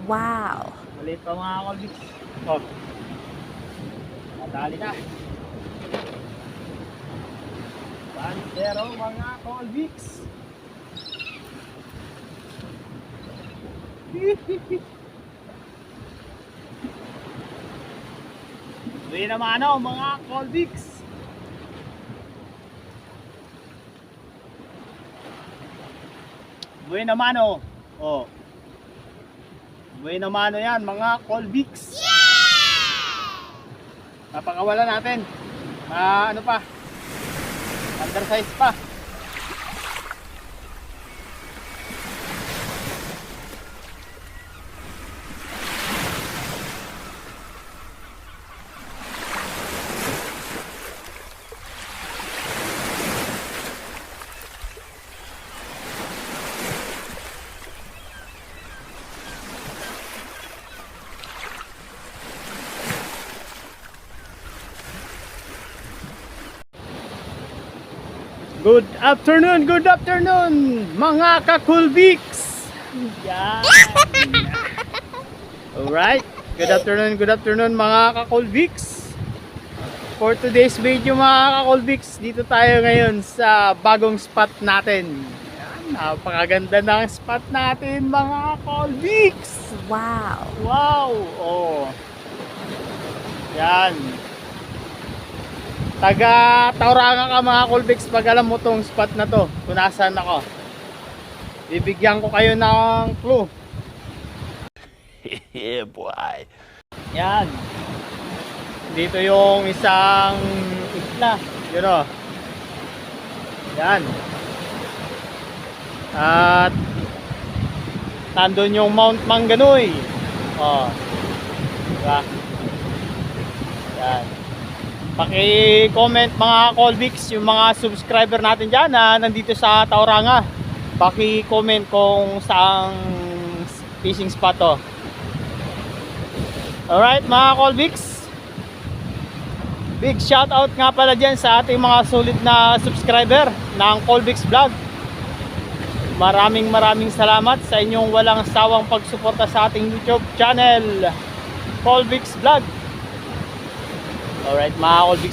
Wow! Maliit pa mga Colbix. Oh. Madali na. Pero mga Colbix. Uwi naman ano mga Colbix. Uwi naman oh. Oh. Uwi naman oh yan mga Colbix. Napakawala natin. Ano pa? Undersize pa. Good afternoon mga ka-Colbix. Yan. Alright, good afternoon mga ka-Colbix. For today's video mga ka-Colbix, dito tayo ngayon sa bagong spot natin. Yan, napakaganda ng spot natin mga Colbix. Wow! Wow! Oh. Yan. Taga Tauranga ka mga Colbix pag alam mo tong spot na to kung nasaan ako. Bibigyan ko kayo ng clue. Yeah boy. Yan. Dito yung isang isla. Yun o. Yan. At nandun yung Mount Mangganoy. O. Diba? Yan. Paki-comment mga Colbix, yung mga subscriber natin dyan na nandito sa Tauranga. Paki-comment kung saang fishing spot to. Alright mga Colbix, big shout out nga pala dyan sa ating mga sulit na subscriber ng Colbix Vlog. Maraming salamat sa inyong walang sawang pagsuporta sa ating YouTube channel, Colbix Vlog. Alright mga Colbix,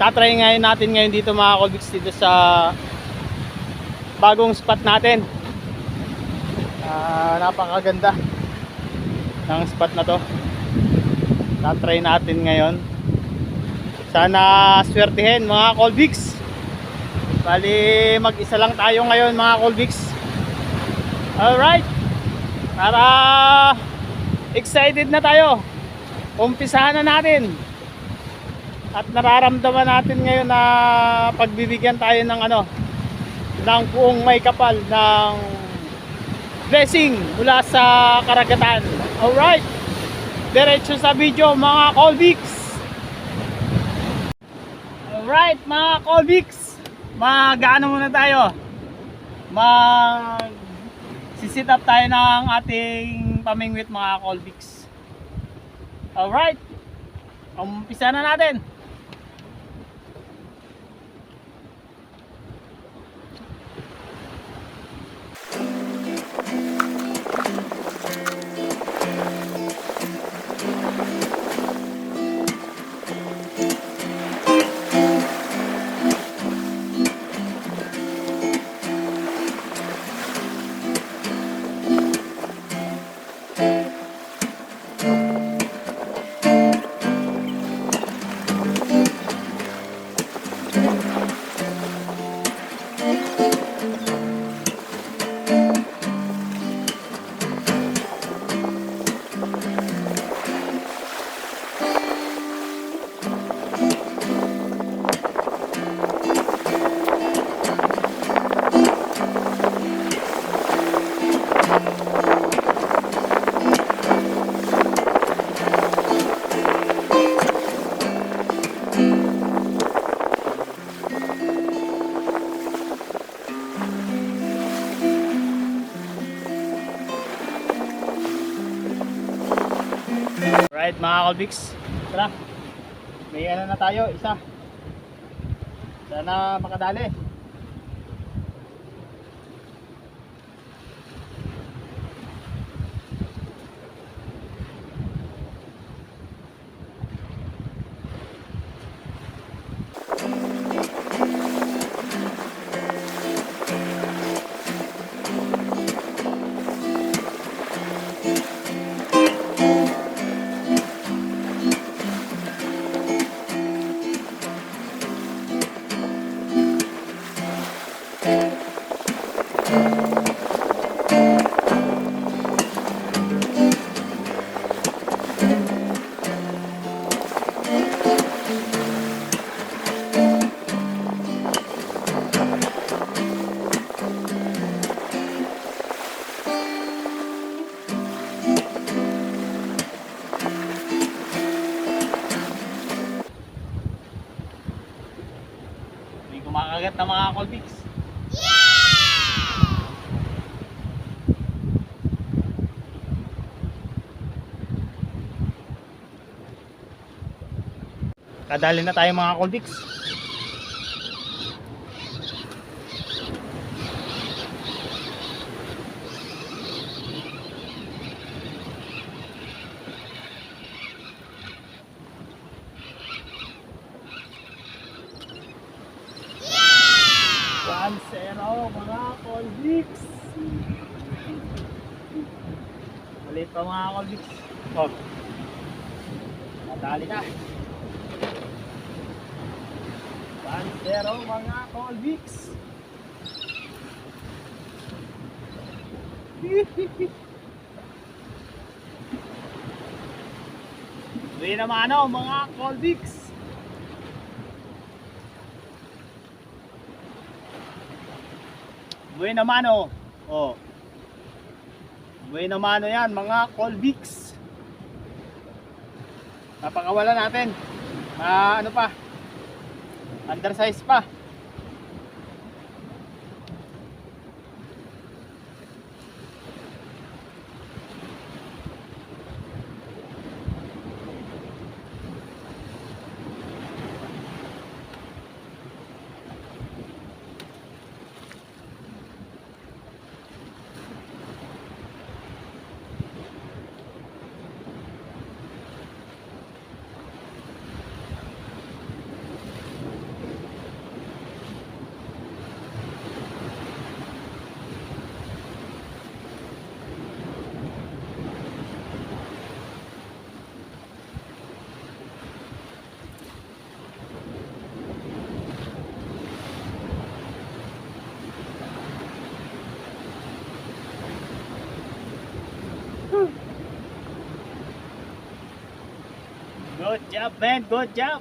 tatry ngayon natin ngayon dito mga Colbix, dito sa bagong spot natin. Napakaganda ng spot na to. Tatry natin ngayon. Sana swertihin mga Colbix. Bali mag-isa lang tayo ngayon mga Colbix. Alright, para excited na tayo, umpisahan na natin. At nararamdaman natin ngayon na pagbibigyan tayo ng ng buong may kapal ng blessing mula sa karagatan. Alright, diretso sa video mga Colbix. Alright mga Colbix, mag-ano muna tayo, sisit up tayo ng ating pamingwit mga Colbix. Alright, umpisa na natin. Alright mga Colbix, tara, may na tayo, isa. Sana makadali. Hindi kumakagat ng mga Colbix. Kadali na tayo mga Colbix. Pansero mga Colbix. Maliit pa mga Colbix. Oh. Kadali na. Pansero mga Colbix. Uwi naman ano mga Colbix. Uwi naman oh. Oh. Uwi naman yan mga Colbix. Napakawala natin. Ano pa? Undersize pa. Good job, man. Good job.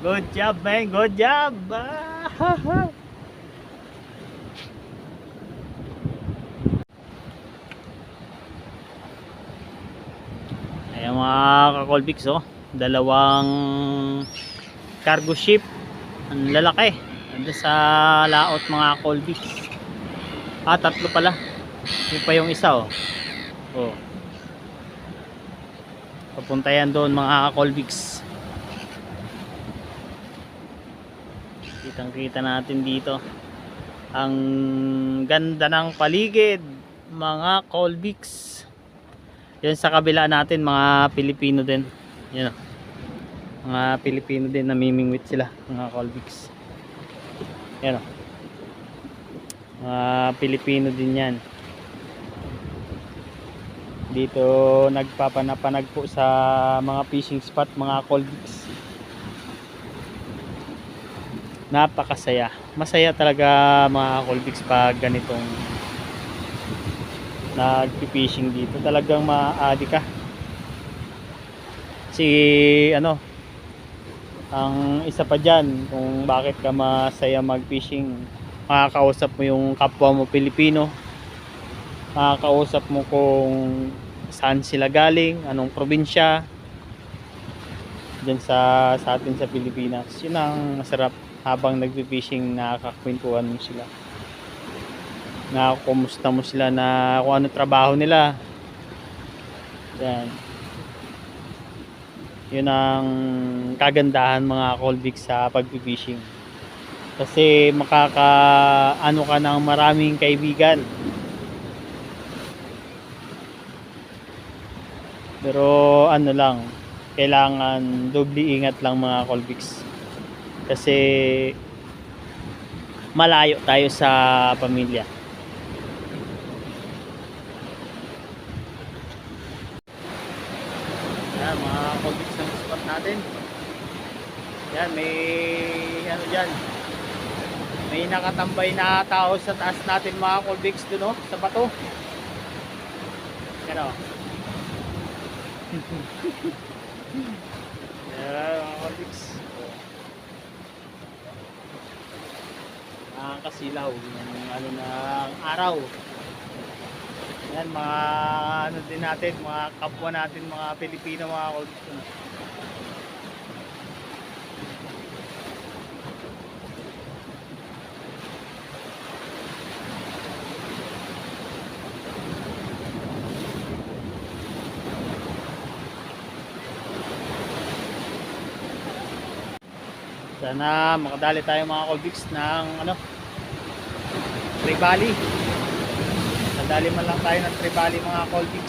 Good job, man. Good job. Ayan mga ka-Colbix, oh. Dalawang cargo ship. Ang lalaki. Nandun sa laot mga Colbix. Tatlo pala. Yung pa yung isa, oh. Oh. Papunta yan doon mga Colbix. Kitang kita natin dito ang ganda ng paligid mga Colbix. Yan sa kabila natin mga Pilipino din. Yan, mga Pilipino din, namimingwit sila mga Colbix. Yan, mga Pilipino din yan. Dito nagpapanapanag po sa mga fishing spot mga Colbix. Napakasaya. Masaya talaga mga Colbix pag ganitong nagpi-fishing dito. Talagang ma-addi ka. Si ang isa pa dyan kung bakit ka masaya mag-fishing, makakausap mo yung kapwa mo Pilipino. Makakausap mo kung saan sila galing, anong probinsya dyan sa atin sa Pilipinas. Yun ang masarap habang nagpi-fishing, nakakakwentuhan mo sila, nakakumusta mo sila na kung ano trabaho nila. Yan. Yun ang kagandahan mga Colbix sa pagpi-fishing. Kasi makaka-ano ka ng maraming kaibigan. Pero ano lang, kailangan doble ingat lang mga Colbix. Kasi malayo tayo sa pamilya. Yan mga Colbix ng spot natin. Yan, may ano dyan, May nakatambay na tao sa taas natin mga Colbix dun, oh, sa bato. Yan, oh. Yan mga Colbix. Nakakasilaw yung ano ng araw. Yan mga ano din natin, mga kapwa natin, mga Pilipino mga Colbix. Sana makadali tayo mga Colbix ng ano, Trevally. Nadali man lang tayo ng Trevally mga Colbix.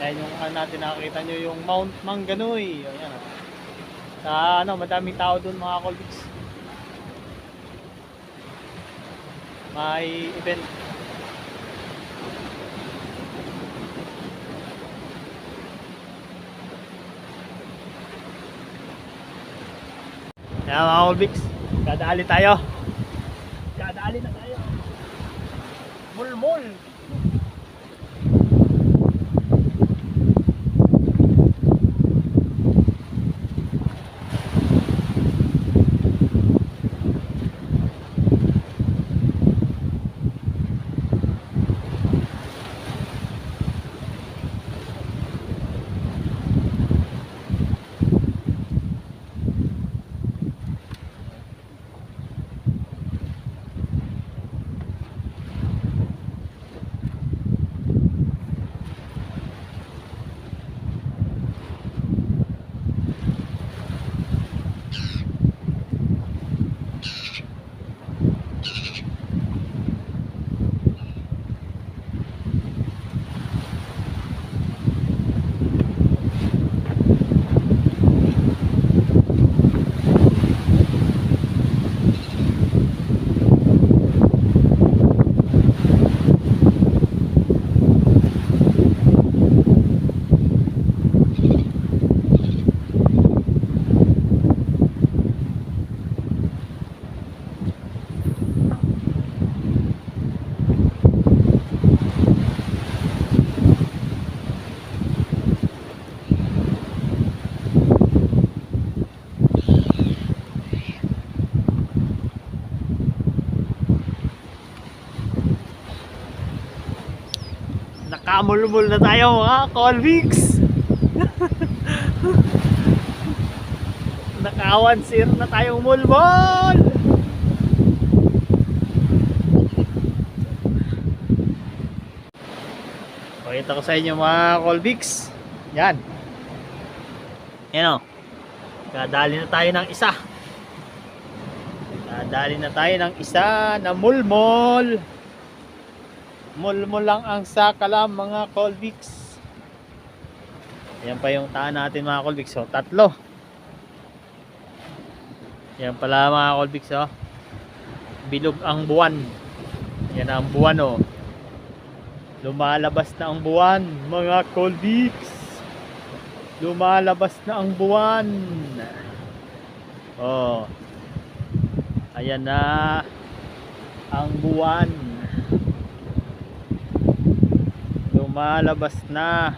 Ayan yung ano natin, nakakita nyo yung Mount Mangganoy. Ayan, oh. Sa ano, madaming tao dun mga Colbix. May event. Ayan mga Colbix, dadali tayo. Dadali na tayo. Mulmul. Nakamulmul na tayo mga Colbix. Nakawansir na tayong mulmul. Pakita ko sa inyo mga Colbix. Yan. Yan, o. Kadali na tayo ng isa. Kadali na tayo ng isa na mulmul. Mulmul lang ang sakalam mga Colbix. Yan pa yung taan natin mga Colbix, oh. Tatlo. Yan pala mga Colbix, oh. Bilog ang buwan. Yan ang buwan, oh. Lumalabas na ang buwan mga Colbix. Lumalabas na ang buwan. Oh. Ayan na ang buwan. Lumalabas na.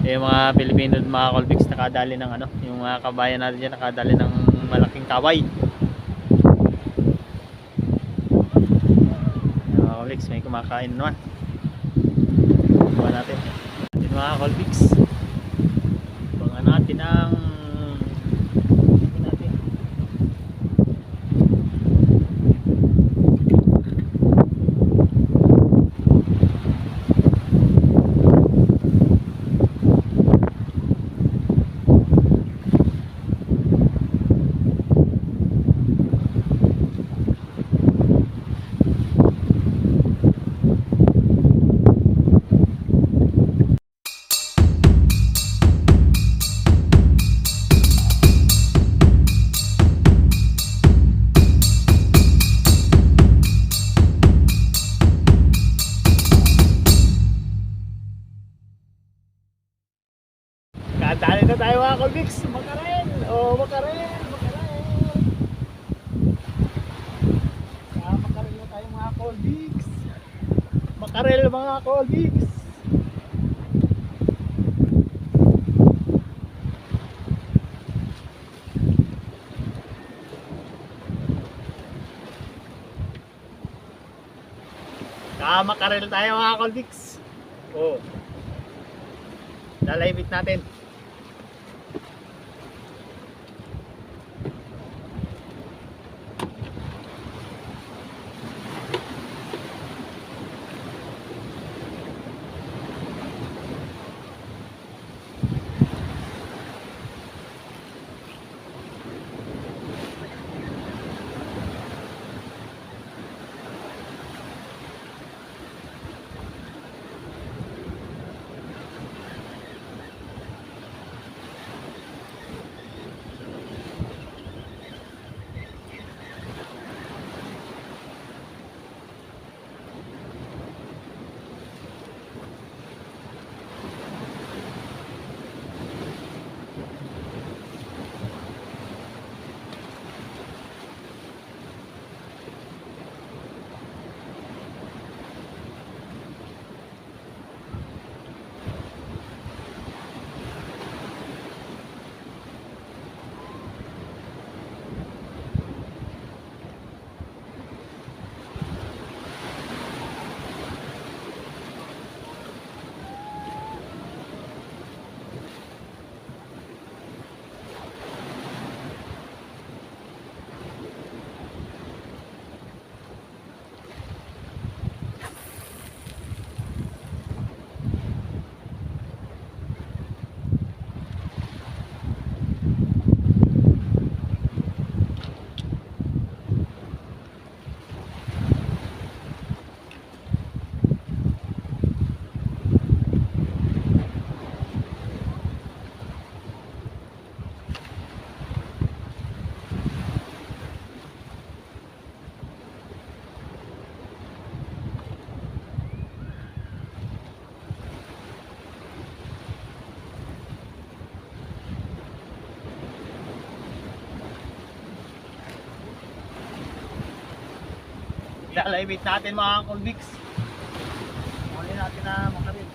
Yung mga Pilipino mga Colbix nakadali ng ano, yung mga kabayan natin dyan nakadali ng malaking kaway. Mga Colbix, may kumakain naman. Buwan natin mga Colbix. Buwan natin ang Dali na tayo mga Colbix. Makarel. Oh, makarel. Makarel. Makarel na tayo mga Colbix. Makarel mga Colbix. Makarel tayo mga Colbix. Oh. Lalaybit natin. Lalaybit natin mga Colbix. Muli natin na makarel.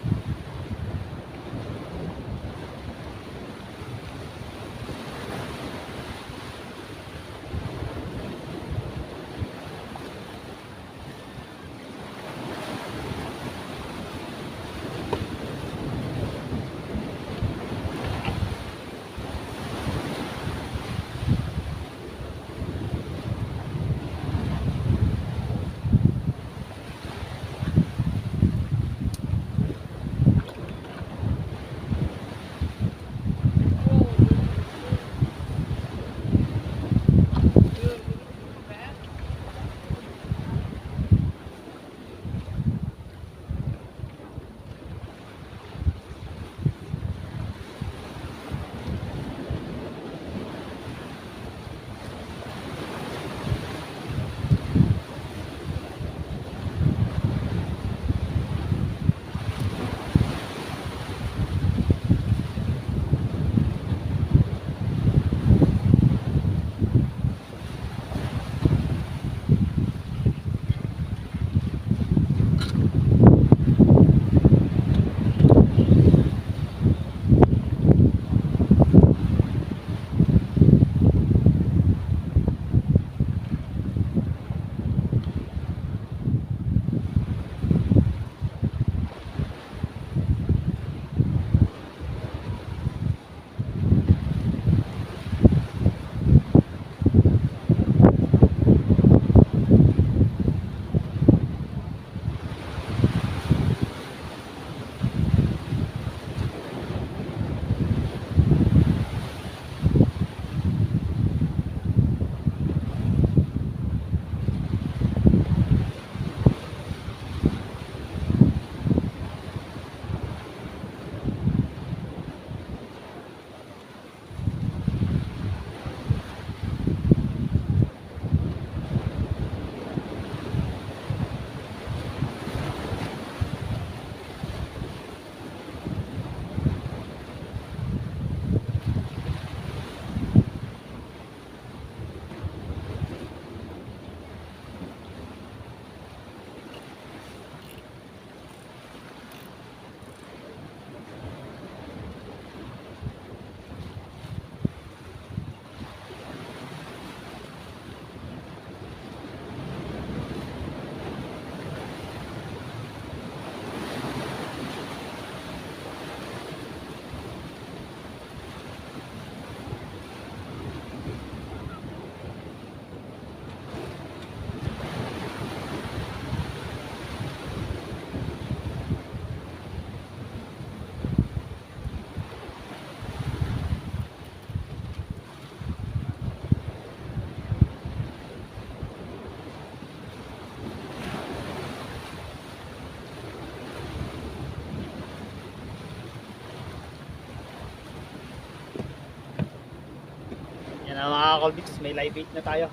mga Colbix, may live bait na tayo.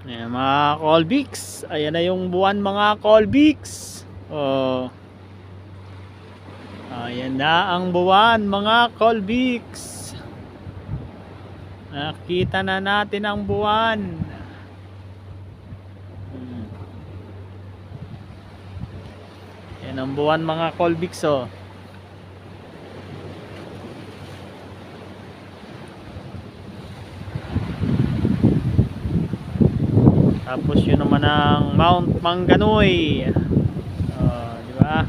Ayan, mga Colbix, ayan na yung buwan mga Colbix. Oh. Ayan na ang buwan mga Colbix. Nakita na natin ang buwan. Ayan ang buwan mga Colbix, oh. Tapos yun naman ang Mount Mangganoy. Oh, di ba?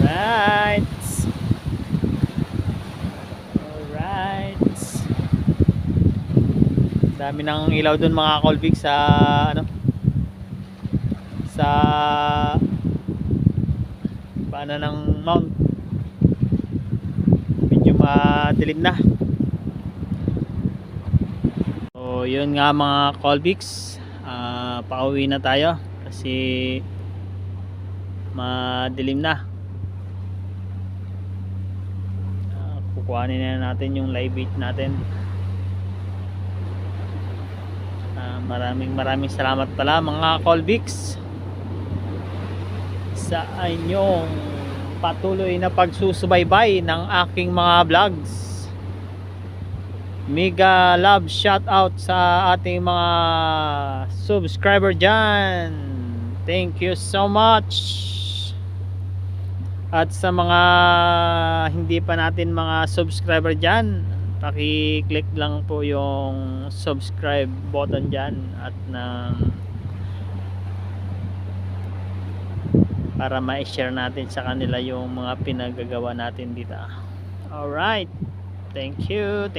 Alright. Alright. Dami ng ilaw dun mga Colbix sa ano? Sa paano ng mount. Medyo madilim na. So yun nga mga Colbix, pauwi na tayo kasi madilim na. Kukuhanin na natin yung live bait natin. Maraming salamat pala mga Colbix sa inyong patuloy na pagsusubaybay ng aking mga vlogs. Mega love shout out sa ating mga subscriber dyan. Thank you so much. At sa mga hindi pa natin mga subscriber dyan, paki-click lang po yung subscribe button dyan at para ma-share natin sa kanila yung mga pinagagawa natin dito. Alright. Thank you.